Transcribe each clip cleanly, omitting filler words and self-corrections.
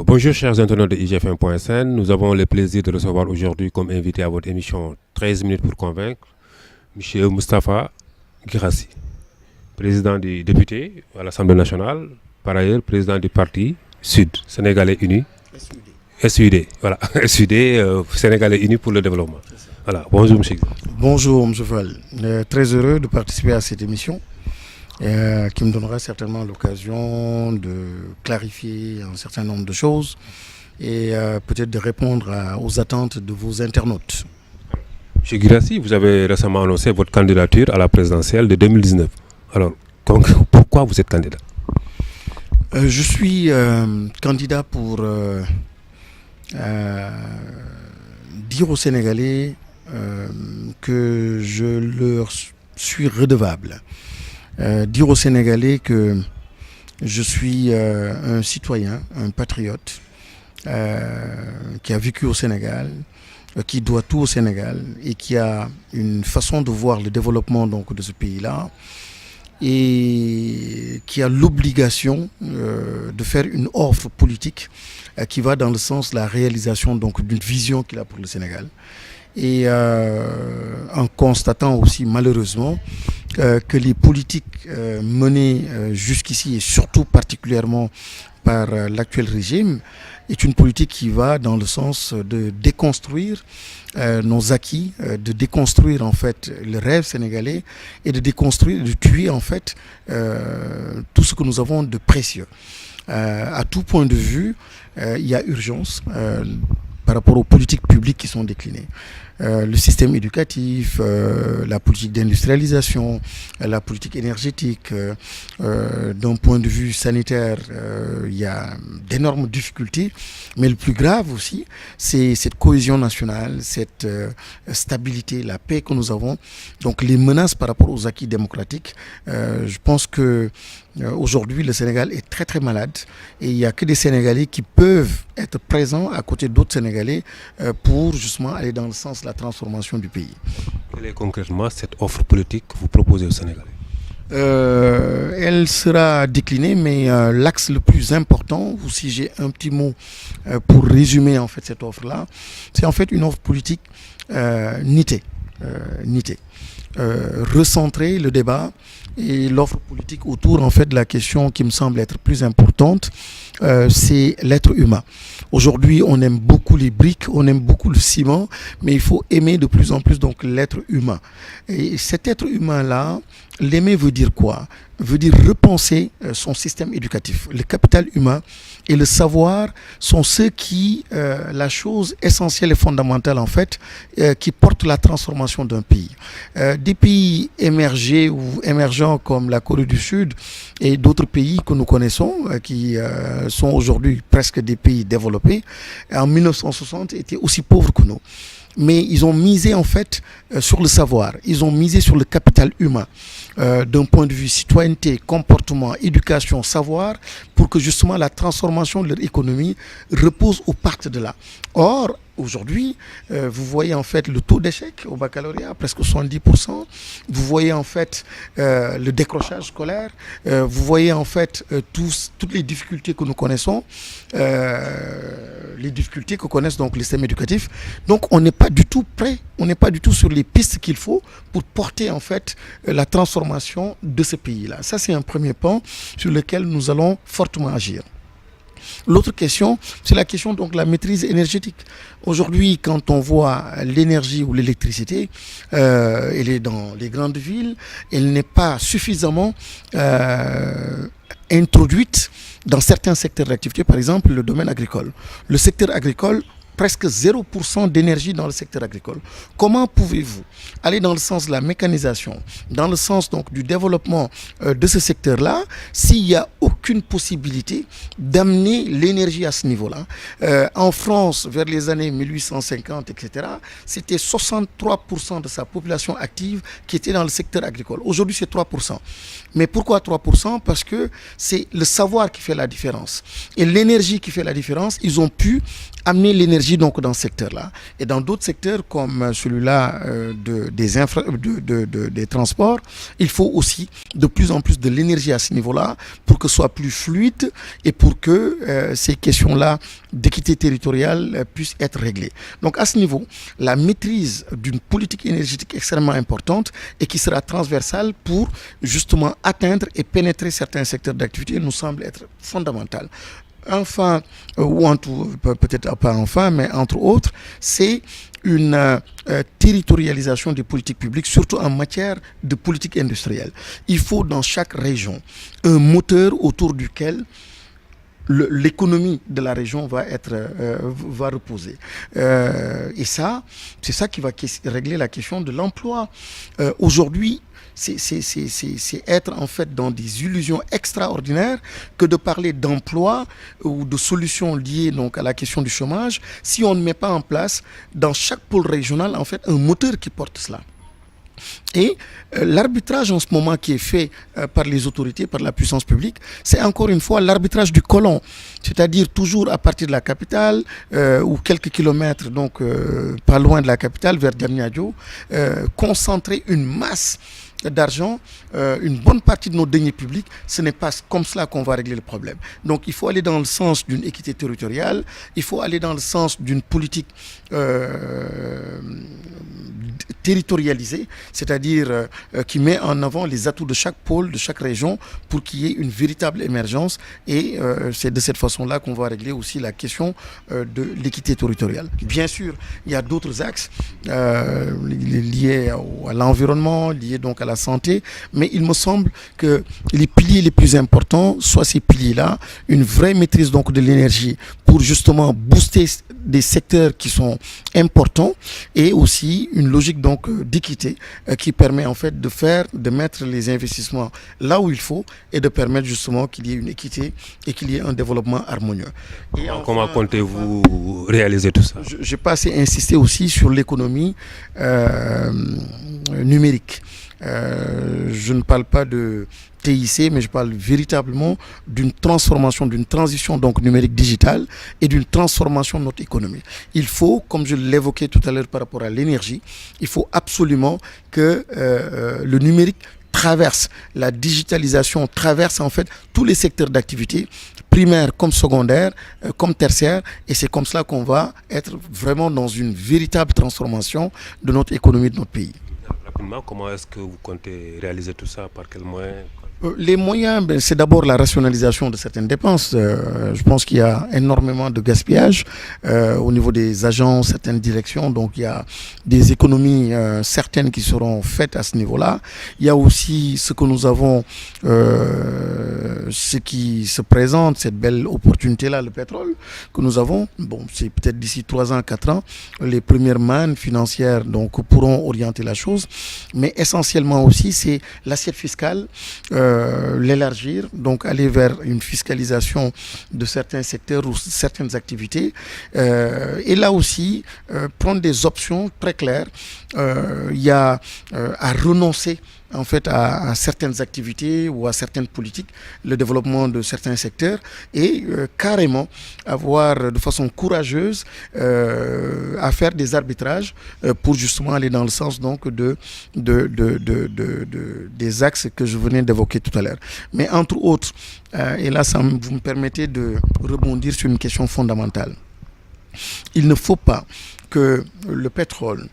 Bonjour chers internautes de IGFM.sn, nous avons le plaisir de recevoir aujourd'hui comme invité à votre émission 13 minutes pour convaincre M. Moustapha Guirassy, président des députés à l'Assemblée nationale, par ailleurs président du parti Sud, Sénégalais Unis, SUD, voilà, SUD, Sénégalais Unis pour le développement. Voilà, bonjour M. Bonjour M. Fall, très heureux de participer à cette émission. Qui me donnera certainement l'occasion de clarifier un certain nombre de choses et peut-être de répondre aux attentes de vos internautes. M. Guirassy, vous avez récemment annoncé votre candidature à la présidentielle de 2019. Alors, pourquoi vous êtes candidat? Je suis candidat pour dire aux Sénégalais que je leur suis redevable. Dire aux Sénégalais que je suis un citoyen, un patriote qui a vécu au Sénégal, qui doit tout au Sénégal et qui a une façon de voir le développement donc, de ce pays-là et qui a l'obligation de faire une offre politique qui va dans le sens de la réalisation donc, d'une vision qu'il a pour le Sénégal. Et en constatant aussi malheureusement que les politiques menées jusqu'ici et surtout particulièrement par l'actuel régime est une politique qui va dans le sens de déconstruire nos acquis, de déconstruire en fait le rêve sénégalais et de déconstruire, de tuer en fait tout ce que nous avons de précieux. À tout point de vue, il y a urgence par rapport aux politiques publiques qui sont déclinées. Le système éducatif, la politique d'industrialisation, la politique énergétique. D'un point de vue sanitaire, il y a d'énormes difficultés. Mais le plus grave aussi, c'est cette cohésion nationale, cette stabilité, la paix que nous avons. Donc les menaces par rapport aux acquis démocratiques, je pense que aujourd'hui, le Sénégal est très très malade et il n'y a que des Sénégalais qui peuvent être présents à côté d'autres Sénégalais pour justement aller dans le sens de la transformation du pays. Quelle est concrètement cette offre politique que vous proposez aux Sénégalais? Elle sera déclinée, mais l'axe le plus important, ou si j'ai un petit mot pour résumer en fait cette offre-là, c'est en fait une offre politique nitée, recentrer le débat et l'offre politique autour en fait de la question qui me semble être plus importante, c'est l'être humain. Aujourd'hui, on aime beaucoup les briques, on aime beaucoup le ciment, mais il faut aimer de plus en plus donc l'être humain. Et cet être humain-là, l'aimer veut dire quoi? Veut dire repenser son système éducatif. Le capital humain et le savoir sont ceux qui, la chose essentielle et fondamentale en fait, qui portent la transformation d'un pays. Des pays émergés ou émergents comme la Corée du Sud et d'autres pays que nous connaissons, qui sont aujourd'hui presque des pays développés, en 1960 étaient aussi pauvres que nous. Mais ils ont misé en fait sur le savoir, ils ont misé sur le capital humain, d'un point de vue citoyenneté, comportement, éducation, savoir, pour que justement la transformation de leur économie repose au pacte de là. Or, aujourd'hui, vous voyez en fait le taux d'échec au baccalauréat, presque 70%. Vous voyez en fait le décrochage scolaire. Vous voyez en fait toutes les difficultés que nous connaissons, les difficultés que connaissent donc les systèmes éducatifs. Donc, on n'est pas du tout prêt, on n'est pas du tout sur les pistes qu'il faut pour porter en fait la transformation de ce pays-là. Ça, c'est un premier point sur lequel nous allons fortement agir. L'autre question, c'est la question donc de la maîtrise énergétique. Aujourd'hui, quand on voit l'énergie ou l'électricité, elle est dans les grandes villes, elle n'est pas suffisamment introduite dans certains secteurs d'activité, par exemple le domaine agricole. Le secteur agricole, presque 0% d'énergie dans le secteur agricole. Comment pouvez-vous aller dans le sens de la mécanisation, dans le sens donc du développement de ce secteur-là, s'il n'y a aucune aucune possibilité d'amener l'énergie à ce niveau-là. En France, vers les années 1850, etc., c'était 63% de sa population active qui était dans le secteur agricole. Aujourd'hui, c'est 3%. Mais pourquoi 3%? Parce que c'est le savoir qui fait la différence. Et l'énergie qui fait la différence, ils ont pu amener l'énergie donc dans ce secteur-là. Et dans d'autres secteurs comme celui-là des transports, il faut aussi de plus en plus de l'énergie à ce niveau-là pour que ce soit plus fluide et pour que ces questions-là d'équité territoriale puissent être réglées. Donc à ce niveau, la maîtrise d'une politique énergétique extrêmement importante et qui sera transversale pour justement atteindre et pénétrer certains secteurs d'activité nous semble être fondamentale. Enfin, ou peut-être pas enfin, mais entre autres, c'est une territorialisation des politiques publiques, surtout en matière de politique industrielle. Il faut dans chaque région un moteur autour duquel l'économie de la région va reposer. Et ça, c'est ça qui va régler la question de l'emploi. Aujourd'hui, c'est être en fait dans des illusions extraordinaires que de parler d'emploi ou de solutions liées donc à la question du chômage si on ne met pas en place dans chaque pôle régional en fait un moteur qui porte cela. Et l'arbitrage en ce moment qui est fait par les autorités, par la puissance publique, c'est encore une fois l'arbitrage du colon. C'est-à-dire toujours à partir de la capitale ou quelques kilomètres, donc pas loin de la capitale, vers Diamniadio, concentrer une masse d'argent, une bonne partie de nos deniers publics, ce n'est pas comme cela qu'on va régler le problème. Donc il faut aller dans le sens d'une équité territoriale, il faut aller dans le sens d'une politique territorialisée, c'est-à-dire qui met en avant les atouts de chaque pôle, de chaque région pour qu'il y ait une véritable émergence et c'est de cette façon-là qu'on va régler aussi la question de l'équité territoriale. Bien sûr, il y a d'autres axes liés à l'environnement, liés donc à la santé, mais il me semble que les piliers les plus importants soient ces piliers-là, une vraie maîtrise donc de l'énergie pour justement booster des secteurs qui sont importants et aussi une logique donc d'équité qui permet en fait de mettre les investissements là où il faut et de permettre justement qu'il y ait une équité et qu'il y ait un développement harmonieux. Et comment comptez-vous réaliser tout ça? Je n'ai pas assez insisté aussi sur l'économie numérique. Je ne parle pas de TIC, mais je parle véritablement d'une transformation, d'une transition donc numérique digitale et d'une transformation de notre économie. Il faut, comme je l'évoquais tout à l'heure par rapport à l'énergie, il faut absolument que le numérique traverse, la digitalisation traverse en fait tous les secteurs d'activité, primaire comme secondaire, comme tertiaire, et c'est comme cela qu'on va être vraiment dans une véritable transformation de notre économie, de notre pays. Rapidement, comment est-ce que vous comptez réaliser tout ça? Par quels moyens? Les moyens, c'est d'abord la rationalisation de certaines dépenses. Je pense qu'il y a énormément de gaspillage au niveau des agents, certaines directions. Donc il y a des économies certaines qui seront faites à ce niveau-là. Il y a aussi ce que nous avons, ce qui se présente, cette belle opportunité-là, le pétrole que nous avons. Bon, c'est peut-être d'ici 3 ans, 4 ans, les premières mannes financières donc pourront orienter la chose. Mais essentiellement aussi, c'est l'assiette fiscale. L'élargir, donc aller vers une fiscalisation de certains secteurs ou certaines activités. Et là aussi, prendre des options très claires. Il y a à renoncer en fait à certaines activités ou à certaines politiques, le développement de certains secteurs et carrément avoir de façon courageuse à faire des arbitrages pour justement aller dans le sens donc des axes que je venais d'évoquer tout à l'heure. Mais entre autres, et là vous me permettez de rebondir sur une question fondamentale. Il ne faut pas que le pétrole,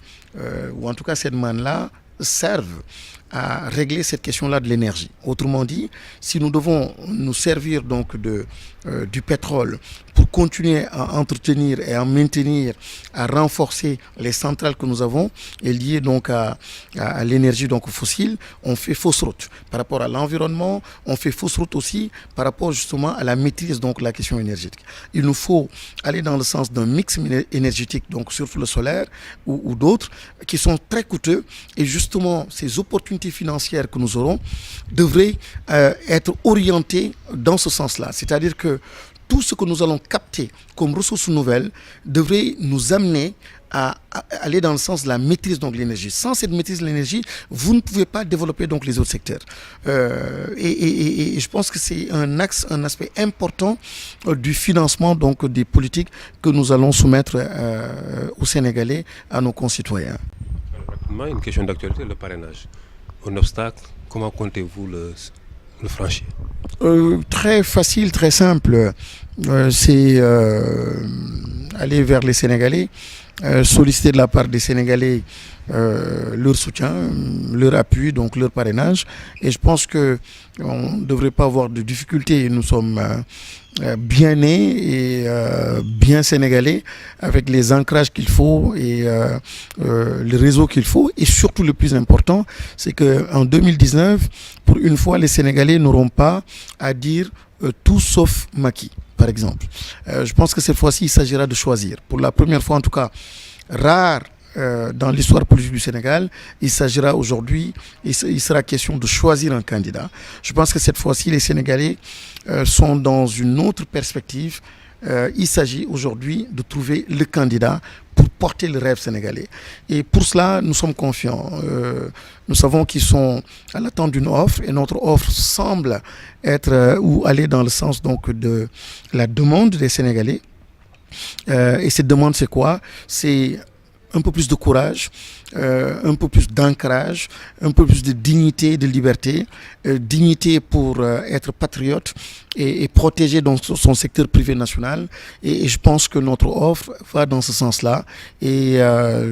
ou en tout cas cette manne-là, serve à régler cette question-là de l'énergie. Autrement dit, si nous devons nous servir donc du pétrole pour continuer à entretenir et à maintenir, à renforcer les centrales que nous avons et liées donc à l'énergie donc fossile, on fait fausse route par rapport à l'environnement, on fait fausse route aussi par rapport justement à la maîtrise donc la question énergétique. Il nous faut aller dans le sens d'un mix énergétique, donc surtout le solaire ou d'autres, qui sont très coûteux, et justement ces opportunités financières que nous aurons devraient être orientées dans ce sens-là. C'est-à-dire que tout ce que nous allons capter comme ressources nouvelles devrait nous amener à aller dans le sens de la maîtrise donc de l'énergie. Sans cette maîtrise de l'énergie, vous ne pouvez pas développer donc les autres secteurs. Et je pense que c'est un aspect important du financement donc des politiques que nous allons soumettre aux Sénégalais, à nos concitoyens. Rapidement, une question d'actualité, le parrainage. Un obstacle, comment comptez-vous le franchir? Très facile, très simple. C'est aller vers les Sénégalais, solliciter de la part des Sénégalais leur soutien, leur appui, donc leur parrainage. Et je pense qu'on ne devrait pas avoir de difficultés. Nous sommes bien nés et bien sénégalais, avec les ancrages qu'il faut et le réseau qu'il faut. Et surtout, le plus important, c'est qu'en 2019, pour une fois, les Sénégalais n'auront pas à dire tout sauf Macky, par exemple. Je pense que cette fois-ci, il s'agira de choisir. Pour la première fois, en tout cas, rare dans l'histoire politique du Sénégal, il s'agira aujourd'hui, il sera question de choisir un candidat. Je pense que cette fois-ci, les Sénégalais sont dans une autre perspective. Il s'agit aujourd'hui de trouver le candidat pour porter le rêve sénégalais. Et pour cela, nous sommes confiants. Nous savons qu'ils sont à l'attente d'une offre, et notre offre semble être ou aller dans le sens donc de la demande des Sénégalais. Et cette demande, c'est quoi? C'est un peu plus de courage, un peu plus d'ancrage, un peu plus de dignité, de liberté, dignité pour être patriote et protéger donc son secteur privé national. Et je pense que notre offre va dans ce sens-là. Et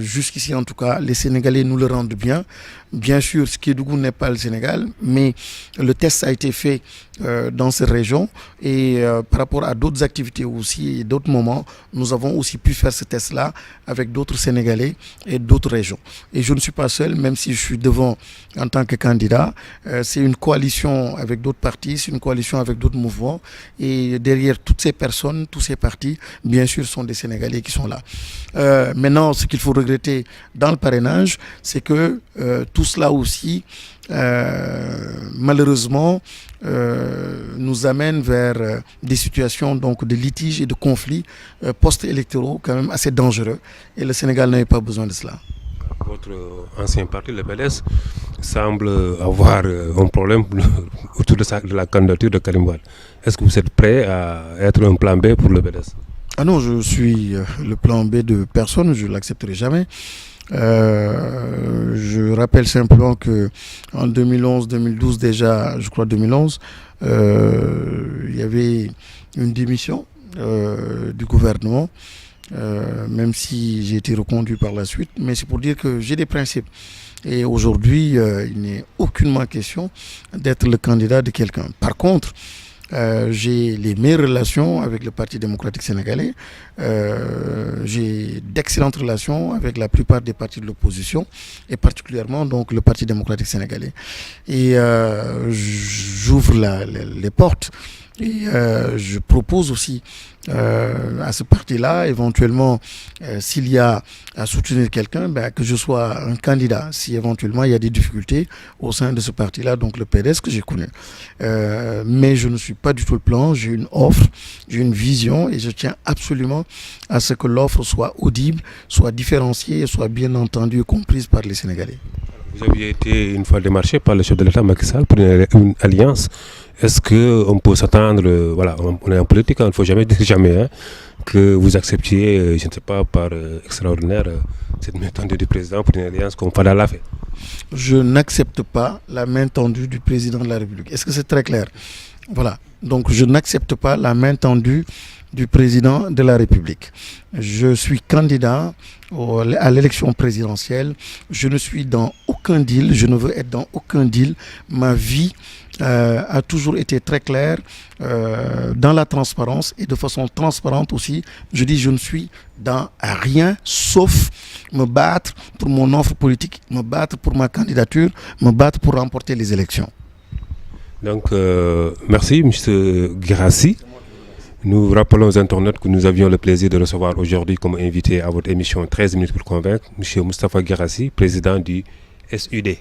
jusqu'ici, en tout cas, les Sénégalais nous le rendent bien. Bien sûr, Kédougou n'est pas le Sénégal, mais le test a été fait dans cette région. Et par rapport à d'autres activités aussi et d'autres moments, nous avons aussi pu faire ce test-là avec d'autres Sénégalais et d'autres régions. Et je ne suis pas seul, même si je suis devant en tant que candidat. C'est une coalition avec d'autres partis, c'est une coalition avec d'autres mouvements. Et derrière toutes ces personnes, tous ces partis, bien sûr, sont des Sénégalais qui sont là. Maintenant, ce qu'il faut regretter dans le parrainage, c'est que tout cela aussi, malheureusement, nous amène vers des situations donc, de litiges et de conflits post-électoraux quand même assez dangereux. Et le Sénégal n'avait pas besoin de cela. Votre ancien parti, le PDS, semble avoir un problème autour de la candidature de Karim Wade. Est-ce que vous êtes prêt à être un plan B pour le PDS? Ah non, je suis le plan B de personne, je ne l'accepterai jamais. Je rappelle simplement que en 2011-2012 déjà, je crois 2011, il y avait une démission du gouvernement, même si j'ai été reconduit par la suite. Mais c'est pour dire que j'ai des principes. Et aujourd'hui, il n'est aucunement question d'être le candidat de quelqu'un. Par contre, j'ai les meilleures relations avec le Parti démocratique sénégalais. J'ai d'excellentes relations avec la plupart des partis de l'opposition, et particulièrement donc le Parti démocratique sénégalais. Et j'ouvre les portes. Et je propose aussi à ce parti-là, éventuellement, s'il y a à soutenir quelqu'un, que je sois un candidat. Si éventuellement il y a des difficultés au sein de ce parti-là, donc le PDS que j'ai connu. Mais je ne suis pas du tout le plan. J'ai une offre, j'ai une vision, et je tiens absolument à ce que l'offre soit audible, soit différenciée, et soit bien entendue et comprise par les Sénégalais. Vous aviez été une fois démarché par le chef de l'État Macky Sall pour une alliance. Est-ce qu'on peut s'attendre, voilà, on est en politique, il ne faut jamais dire jamais, que vous acceptiez, je ne sais pas, par extraordinaire, cette main tendue du président pour une alliance comme Fada l'a fait? Je n'accepte pas la main tendue du président de la République. Est-ce que c'est très clair? Voilà. Donc je n'accepte pas la main tendue du président de la République. Je suis candidat à l'élection présidentielle. Je ne suis dans aucun aucun deal, je ne veux être dans aucun deal. Ma vie a toujours été très claire dans la transparence et de façon transparente aussi. Je dis je ne suis dans rien sauf me battre pour mon offre politique, me battre pour ma candidature, me battre pour remporter les élections. Donc, merci, M. Guirassy. Nous rappelons aux internautes que nous avions le plaisir de recevoir aujourd'hui comme invité à votre émission 13 minutes pour convaincre, M. Moustapha Guirassy, président du SUD.